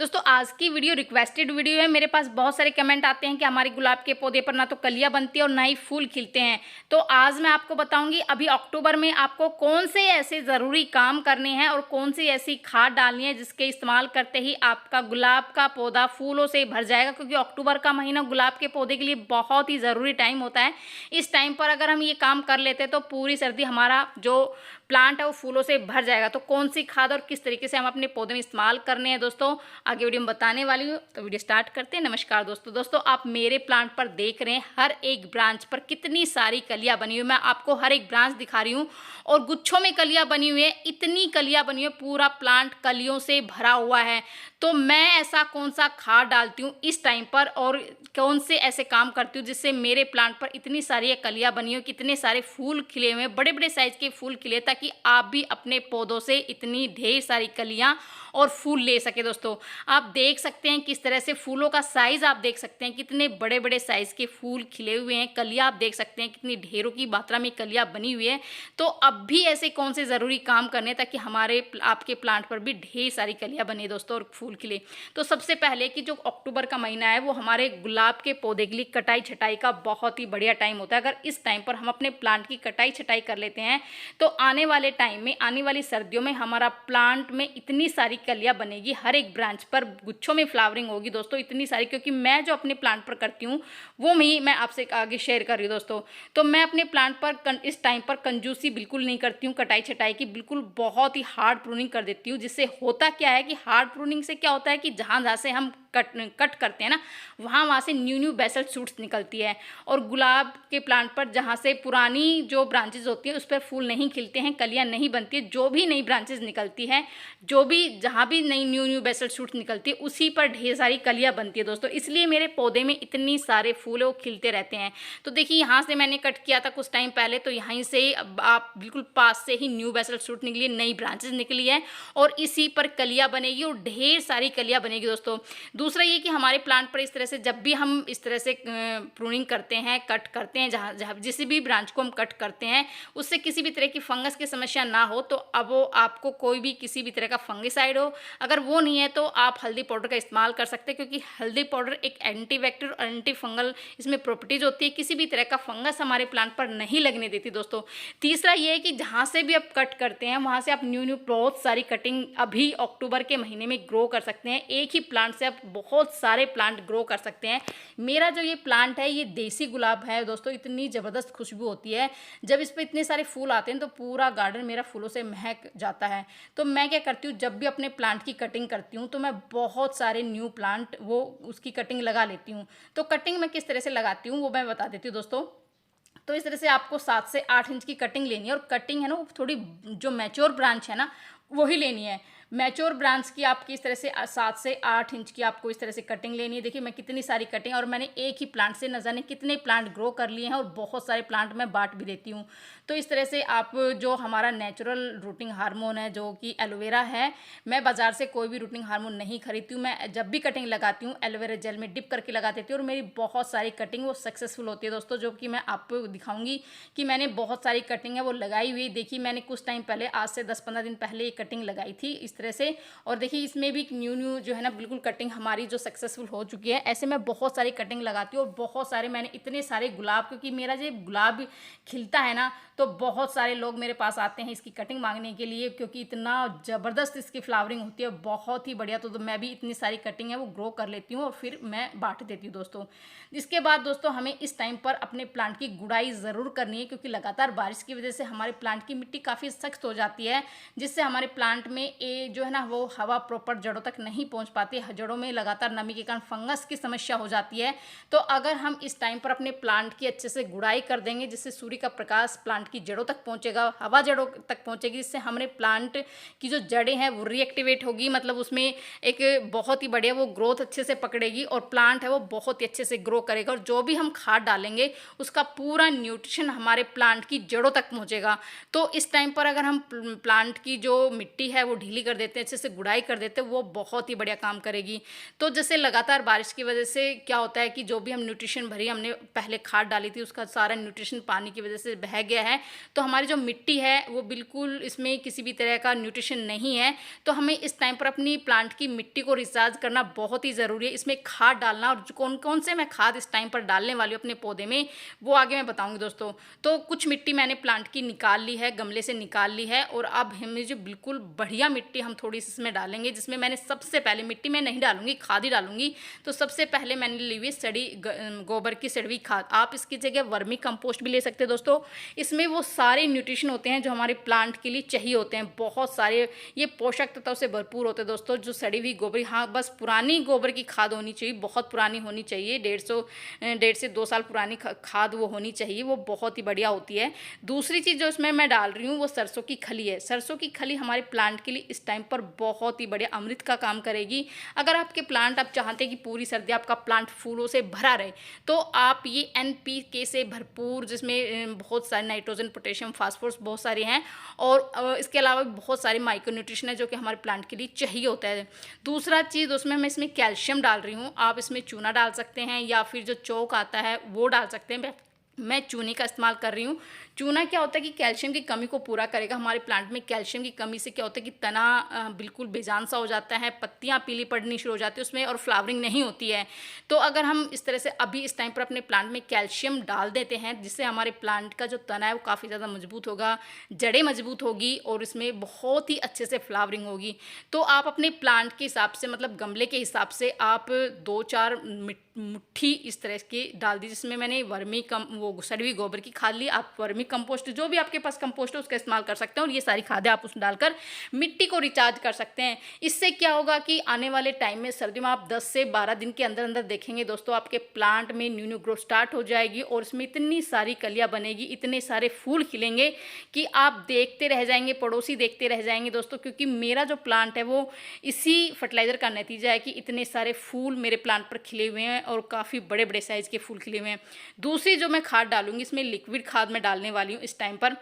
दोस्तों आज की वीडियो रिक्वेस्टेड वीडियो है। मेरे पास बहुत सारे कमेंट आते हैं कि हमारे गुलाब के पौधे पर ना तो कलियां बनती है और ना ही फूल खिलते हैं। तो आज मैं आपको बताऊंगी अभी अक्टूबर में आपको कौन से ऐसे ज़रूरी काम करने हैं और कौन सी ऐसी खाद डालनी है जिसके इस्तेमाल करते ही आपका गुलाब का पौधा फूलों से भर जाएगा। क्योंकि अक्टूबर का महीना गुलाब के पौधे के लिए बहुत ही ज़रूरी टाइम होता है। इस टाइम पर अगर हम ये काम कर लेते तो पूरी सर्दी हमारा जो प्लांट है वो फूलों से भर जाएगा। तो कौन सी खाद और किस तरीके से हम अपने पौधे में इस्तेमाल करने हैं दोस्तों आगे वीडियो में बताने वाली हूँ। तो वीडियो स्टार्ट करते हैं। नमस्कार दोस्तों आप मेरे प्लांट पर देख रहे हैं हर एक ब्रांच पर कितनी सारी कलियां बनी हुई। मैं आपको हर एक ब्रांच दिखा रही हूँ और गुच्छों में कलियां बनी हुई है। इतनी कलियां बनी हुई है, पूरा प्लांट कलियों से भरा हुआ है। तो मैं ऐसा कौन सा खाद डालती हूँ इस टाइम पर और कौन से ऐसे काम करती हूँ जिससे मेरे प्लांट पर इतनी सारी कलियां बनी हुई, कितने सारे फूल खिले हुए, बड़े बड़े साइज के फूल खिले, ताकि आप भी अपने पौधों से इतनी ढेर सारी कलियां और फूल ले सके। दोस्तों आप देख सकते हैं किस तरह से फूलों का साइज आप देख सकते हैं, कितने बड़े बड़े साइज के फूल खिले हुए हैं। कलियां आप देख सकते हैं कितनी ढेरों की मात्रा में कलियां बनी हुई है। तो अब भी ऐसे कौन से ज़रूरी काम करने ताकि हमारे आपके प्लांट पर भी ढेर सारी कलियां बने दोस्तों और फूल खिले। तो सबसे पहले कि जो अक्टूबर का महीना है वो हमारे गुलाब के पौधे के लिए कटाई छटाई का बहुत ही बढ़िया टाइम होता है। अगर इस टाइम पर हम अपने प्लांट की कटाई छटाई कर लेते हैं तो आने वाले टाइम में, आने वाली सर्दियों में हमारा प्लांट में इतनी सारी कलियां बनेगी, हर एक ब्रांच पर गुच्छों में फ्लावरिंग होगी दोस्तों, इतनी सारी। क्योंकि मैं जो अपने प्लांट पर करती हूँ वो मैं आपसे आगे शेयर कर रही हूँ दोस्तों। तो मैं अपने प्लांट पर इस टाइम पर कंजूसी बिल्कुल नहीं करती हूँ कटाई छटाई की, बिल्कुल बहुत ही हार्ड प्रूनिंग कर देती हूँ। जिससे होता क्या है कि हार्ड प्रूनिंग से क्या होता है कि जहाँ जहाँ से हम कट करते हैं ना, वहाँ से न्यू बेसल शूट्स निकलती है। और गुलाब के प्लांट पर जहाँ से पुरानी जो ब्रांचेज होती है उस पर फूल नहीं खिलते हैं, कलियाँ नहीं बनती है, जो भी नई ब्रांचेज निकलती है, जो भी जहाँ भी नई न्यू बेसल शूट्स निकलती है उसी पर ढेर सारी कलियाँ बनती है दोस्तों। इसलिए मेरे पौधे में इतनी सारे फूल वो खिलते रहते हैं। तो देखिए यहाँ से मैंने कट किया था कुछ टाइम पहले, तो यहीं से आप बिल्कुल पास से ही न्यू बेसल शूट निकली, नई ब्रांचेज निकली है और इसी पर कलियाँ बनेगी और ढेर सारी कलियाँ बनेगी दोस्तों। दूसरा ये कि हमारे प्लांट पर इस तरह से जब भी हम इस तरह से प्रूनिंग करते हैं, कट करते हैं, जहाँ जहाँ जिस भी ब्रांच को हम कट करते हैं उससे किसी भी तरह की फंगस की समस्या ना हो, तो अब वो आपको कोई भी किसी भी तरह का फंगिसाइड हो, अगर वो नहीं है तो आप हल्दी पाउडर का इस्तेमाल कर सकते हैं। क्योंकि हल्दी पाउडर एक एंटी बैक्टीरियल और एंटी फंगल इसमें प्रॉपर्टीज होती है, किसी भी तरह का फंगस हमारे प्लांट पर नहीं लगने देती दोस्तों। तीसरा ये है कि जहाँ से भी आप कट करते हैं वहाँ से आप न्यू बहुत सारी कटिंग अभी अक्टूबर के महीने में ग्रो कर सकते हैं। एक ही प्लांट से आप बहुत सारे प्लांट ग्रो कर सकते हैं। मेरा जो ये प्लांट है ये देसी गुलाब है दोस्तों, इतनी ज़बरदस्त खुशबू होती है जब इस पर इतने सारे फूल आते हैं तो पूरा गार्डन मेरा फूलों से महक जाता है। तो मैं क्या करती हूँ, जब भी अपने प्लांट की कटिंग करती हूँ तो मैं बहुत सारे न्यू प्लांट वो उसकी कटिंग लगा लेती हूँ। तो कटिंग मैं किस तरह से लगाती हूँ वो मैं बता देती हूँ दोस्तों। तो इस तरह से आपको 7 से 8 इंच की कटिंग लेनी है और कटिंग है ना वो थोड़ी जो मैच्योर ब्रांच है ना वही लेनी है। मैच्योर ब्रांच की आपकी इस तरह से 7 से 8 इंच की आपको इस तरह से कटिंग लेनी है। देखिए मैं कितनी सारी कटिंग, और मैंने एक ही प्लांट से न जाने कितने प्लांट ग्रो कर लिए हैं और बहुत सारे प्लांट मैं बांट भी देती हूँ। तो इस तरह से आप जो हमारा नेचुरल रूटिंग हार्मोन है जो कि एलोवेरा है, मैं बाज़ार से कोई भी रूटिंग हार्मोन नहीं खरीदती हूँ। मैं जब भी कटिंग लगाती हूँ एलोवेरा जेल में डिप करके लगा देती हूँ और मेरी बहुत सारी कटिंग वो सक्सेसफुल होती है दोस्तों, जो कि मैं आपको दिखाऊंगी कि मैंने बहुत सारी कटिंग है वो लगाई हुई। देखिए मैंने कुछ टाइम पहले, आज से 10-15 दिन पहले ये कटिंग लगाई थी इस तरह से। और देखिए इसमें भी न्यू जो है ना बिल्कुल कटिंग हमारी जो सक्सेसफुल हो चुकी है। ऐसे मैं बहुत सारी कटिंग लगाती हूँ और बहुत सारे मैंने इतने सारे गुलाब, क्योंकि मेरा जो गुलाब खिलता है ना तो बहुत सारे लोग मेरे पास आते हैं इसकी कटिंग मांगने के लिए, क्योंकि इतना ज़बरदस्त इसकी फ्लावरिंग होती है, बहुत ही बढ़िया। तो मैं भी इतनी सारी कटिंग है वो ग्रो कर लेती हूँ और फिर मैं बांट देती हूँ दोस्तों। इसके बाद दोस्तों हमें इस टाइम पर अपने प्लांट की गुड़ाई ज़रूर करनी है, क्योंकि लगातार बारिश की वजह से हमारे प्लांट की मिट्टी काफ़ी सख्त हो जाती है, जिससे हमारे प्लांट में जो है ना वो हवा प्रॉपर जड़ों तक नहीं पहुंच पाती है। जड़ों में लगातार नमी के कारण फंगस की समस्या हो जाती है। तो अगर हम इस टाइम पर अपने प्लांट की अच्छे से गुड़ाई कर देंगे, जिससे सूर्य का प्रकाश प्लांट की जड़ों तक पहुंचेगा, हवा जड़ों तक पहुंचेगी, जिससे हमारे प्लांट की जो जड़ें हैं वो रीएक्टिवेट होगी, मतलब उसमें एक बहुत ही बढ़िया वो ग्रोथ अच्छे से पकड़ेगी और प्लांट है वो बहुत ही अच्छे से ग्रो करेगा। और जो भी हम खाद डालेंगे उसका पूरा न्यूट्रिशन हमारे प्लांट की जड़ों तक पहुंचेगा। तो इस टाइम पर अगर हम प्लांट की जो मिट्टी है वो ढीली कर कर देते हैं, अच्छे से गुड़ाई कर देते हैं, वो बहुत ही बढ़िया काम करेगी। तो जैसे लगातार बारिश की वजह से क्या होता है कि जो भी हम न्यूट्रिशन भरी हमने पहले खाद डाली थी उसका सारा न्यूट्रिशन पानी की वजह से बह गया है, तो हमारी जो मिट्टी है वो बिल्कुल इसमें किसी भी तरह का न्यूट्रिशन नहीं है। तो हमें इस टाइम पर अपनी प्लांट की मिट्टी को रिचार्ज करना बहुत ही ज़रूरी है। इसमें खाद डालना और कौन कौन से मैं खाद इस टाइम पर डालने वाली हूँ अपने पौधे में, वो आगे मैं बताऊँगी दोस्तों। तो कुछ मिट्टी मैंने प्लांट की निकाल ली है, गमले से निकाल ली है, और अब हमें जो बिल्कुल बढ़िया मिट्टी हम थोड़ी सी इसमें डालेंगे, जिसमें मैंने सबसे पहले मिट्टी में नहीं डालूंगी, खाद ही डालूंगी। तो सबसे पहले मैंने ली हुई गोबर की सड़ी हुई खाद। आप इसकी जगह वर्मी कंपोस्ट भी ले सकते हैं दोस्तों। इसमें वो सारे न्यूट्रिशन होते हैं जो हमारे प्लांट के लिए चाहिए होते हैं, बहुत सारे ये पोषक तत्वों से भरपूर होते हैं दोस्तों। जो सड़ी हुई गोबर, हाँ बस पुरानी गोबर की खाद होनी चाहिए, बहुत पुरानी होनी चाहिए, 1.5 से 2 साल पुरानी खाद वो होनी चाहिए, वो बहुत ही बढ़िया होती है। दूसरी चीज़ जो इसमें मैं डाल रही हूँ वो सरसों की खली है। सरसों की खली हमारे प्लांट के लिए इस टाइम पर बहुत ही बढ़िया अमृत का काम करेगी। अगर आपके प्लांट, आप चाहते हैं कि पूरी सर्दी आपका प्लांट फूलों से भरा रहे, तो आप ये NPK से भरपूर, जिसमें बहुत सारे नाइट्रोजन, पोटेशियम, फास्फोरस बहुत सारे हैं, और इसके अलावा बहुत सारे माइक्रो न्यूट्रिशन है जो कि हमारे प्लांट के लिए चाहिए होता है। दूसरा चीज़ उसमें मैं इसमें कैल्शियम डाल रही हूँ। आप इसमें चूना डाल सकते हैं या फिर जो चौक आता है वो डाल सकते हैं। मैं चूने का इस्तेमाल कर रही हूँ। चूना क्या होता है कि कैल्शियम की कमी को पूरा करेगा। हमारे प्लांट में कैल्शियम की कमी से क्या होता है कि तना बिल्कुल बेजान सा हो जाता है, पत्तियाँ पीली पड़नी शुरू हो जाती है उसमें, और फ्लावरिंग नहीं होती है। तो अगर हम इस तरह से अभी इस टाइम पर अपने प्लांट में कैल्शियम डाल देते हैं, जिससे हमारे प्लांट का जो तना है वो काफ़ी ज़्यादा मजबूत होगा, जड़ें मजबूत होगी, और इसमें बहुत ही अच्छे से फ्लावरिंग होगी। तो आप अपने प्लांट के हिसाब से, मतलब गमले के हिसाब से, आप 2-4 मुट्ठी इस तरह की डाल दी, जिसमें मैंने वो सड़ी हुई गोबर की खाद ली। आप वर्मी कंपोस्ट, जो भी आपके पास कंपोस्ट है उसका इस्तेमाल कर सकते हैं, और ये सारी खादें आप उसमें डालकर मिट्टी को रिचार्ज कर सकते हैं। इससे क्या होगा कि आने वाले टाइम में सर्दियों में आप 10 से 12 दिन के अंदर अंदर देखेंगे दोस्तों, आपके प्लांट में न्यू ग्रोथ स्टार्ट हो जाएगी, और इसमें इतनी सारी कलियाँ बनेगी, इतने सारे फूल खिलेंगे कि आप देखते रह जाएंगे, पड़ोसी देखते रह जाएंगे दोस्तों। क्योंकि मेरा जो प्लांट है वो इसी फर्टिलाइज़र का नतीजा है कि इतने सारे फूल मेरे प्लांट पर खिले हुए हैं, और काफ़ी बड़े बड़े साइज़ के फूल खिले हुए हैं। दूसरी जो मैं खाद डालूंगी, इसमें लिक्विड खाद मैं डालने वाली हूँ इस टाइम पर,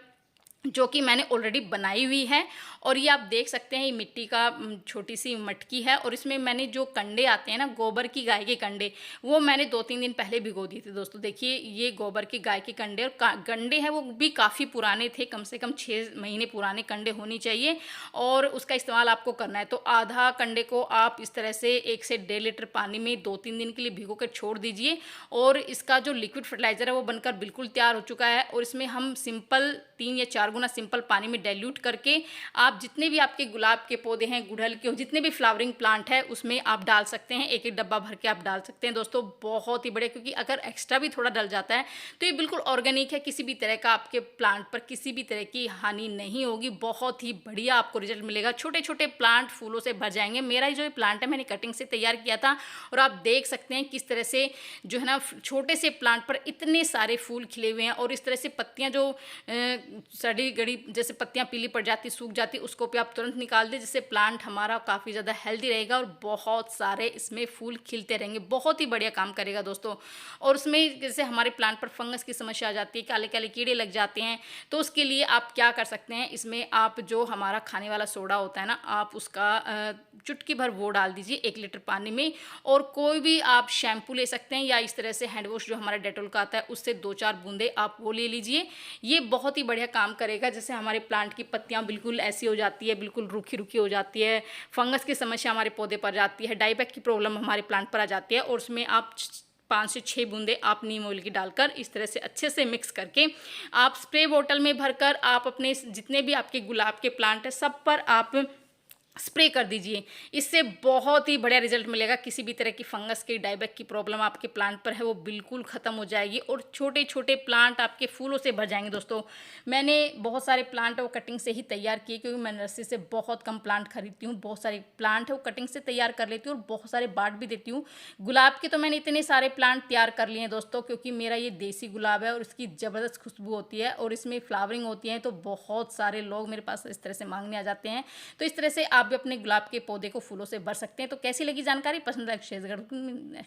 जो कि मैंने ऑलरेडी बनाई हुई है। और ये आप देख सकते हैं, ये मिट्टी का छोटी सी मटकी है, और इसमें मैंने जो कंडे आते हैं ना, गोबर की गाय के कंडे, वो मैंने 2-3 दिन पहले भिगो दिए थे दोस्तों। देखिए ये गोबर की गाय के कंडे, और कंडे हैं वो भी काफ़ी पुराने थे, कम से कम 6 महीने पुराने कंडे होनी चाहिए, और उसका इस्तेमाल आपको करना है। तो आधा कंडे को आप इस तरह से 1 से 1.5 लीटर पानी में 2-3 दिन के लिए भिगो कर छोड़ दीजिए, और इसका जो लिक्विड फर्टिलाइज़र है वो बनकर बिल्कुल तैयार हो चुका है। और इसमें हम सिंपल 3 या 4 गुना सिंपल पानी में डाइल्यूट करके, आप जितने भी आपके गुलाब के पौधे हैं, गुड़हल के, जितने भी फ्लावरिंग प्लांट है उसमें आप डाल सकते हैं। 1-1 डब्बा भर के आप डाल सकते हैं दोस्तों, बहुत ही बढ़िया। क्योंकि अगर एक्स्ट्रा भी थोड़ा डल जाता है तो ये बिल्कुल ऑर्गेनिक है, किसी भी तरह का आपके प्लांट पर किसी भी तरह की हानि नहीं होगी, बहुत ही बढ़िया आपको रिजल्ट मिलेगा। छोटे छोटे प्लांट फूलों से भर जाएंगे। मेरा जो प्लांट है मैंने कटिंग से तैयार किया था, और आप देख सकते हैं किस तरह से जो है ना, छोटे से प्लांट पर इतने सारे फूल खिले हुए हैं। और इस तरह से पत्तियां जो सड़ी गड़ी, जैसे पत्तियां पीली पड़ जाती, सूख जाती, उसको भी आप तुरंत निकाल दें, जिससे प्लांट हमारा काफ़ी ज़्यादा हेल्दी रहेगा, और बहुत सारे इसमें फूल खिलते रहेंगे। बहुत ही बढ़िया काम करेगा दोस्तों। और उसमें जैसे हमारे प्लांट पर फंगस की समस्या आ जाती है, काले काले कीड़े लग जाते हैं, तो उसके लिए आप क्या कर सकते हैं, इसमें आप जो हमारा खाने वाला सोडा होता है ना, आप उसका चुटकी भर वो डाल दीजिए 1 लीटर पानी में। और कोई भी आप शैम्पू ले सकते हैं, या इस तरह से हैंड वॉश जो हमारा डेटॉल का आता है उससे 2-4 बूंदे आप वो ले लीजिए। ये बहुत ही बढ़िया काम करेगा। जैसे हमारे प्लांट की पत्तियां बिल्कुल ऐसी हो जाती है, बिल्कुल रूखी रूखी हो जाती है, फंगस की समस्या हमारे पौधे पर जाती है, डाईबैक की प्रॉब्लम हमारे प्लांट पर आ जाती है, और उसमें आप 5 से 6 बूंदे आप नीम ऑयल की डालकर इस तरह से अच्छे से मिक्स करके आप स्प्रे बोतल में भरकर आप अपने जितने भी आपके गुलाब के प्लांट है सब पर आप स्प्रे कर दीजिए। इससे बहुत ही बढ़िया रिजल्ट मिलेगा। किसी भी तरह की फंगस की, डाईबैक की प्रॉब्लम आपके प्लांट पर है वो बिल्कुल ख़त्म हो जाएगी, और छोटे छोटे प्लांट आपके फूलों से भर जाएंगे दोस्तों। मैंने बहुत सारे प्लांट है वो कटिंग से ही तैयार किए, क्योंकि मैं नर्सरी से बहुत कम प्लांट खरीदती हूँ। बहुत सारे प्लांट है वो कटिंग से तैयार कर लेती हूँ, और बहुत सारे बांट भी देती हूँ। गुलाब के तो मैंने इतने सारे प्लांट तैयार कर लिए हैं दोस्तों, क्योंकि मेरा ये देसी गुलाब है और इसकी ज़बरदस्त खुशबू होती है, और इसमें फ्लावरिंग होती है, तो बहुत सारे लोग मेरे पास इस तरह से मांगने आ जाते हैं। तो इस तरह से आप भी अपने गुलाब के पौधे को फूलों से भर सकते हैं। तो कैसी लगी जानकारी, पसंद है शेयर करो।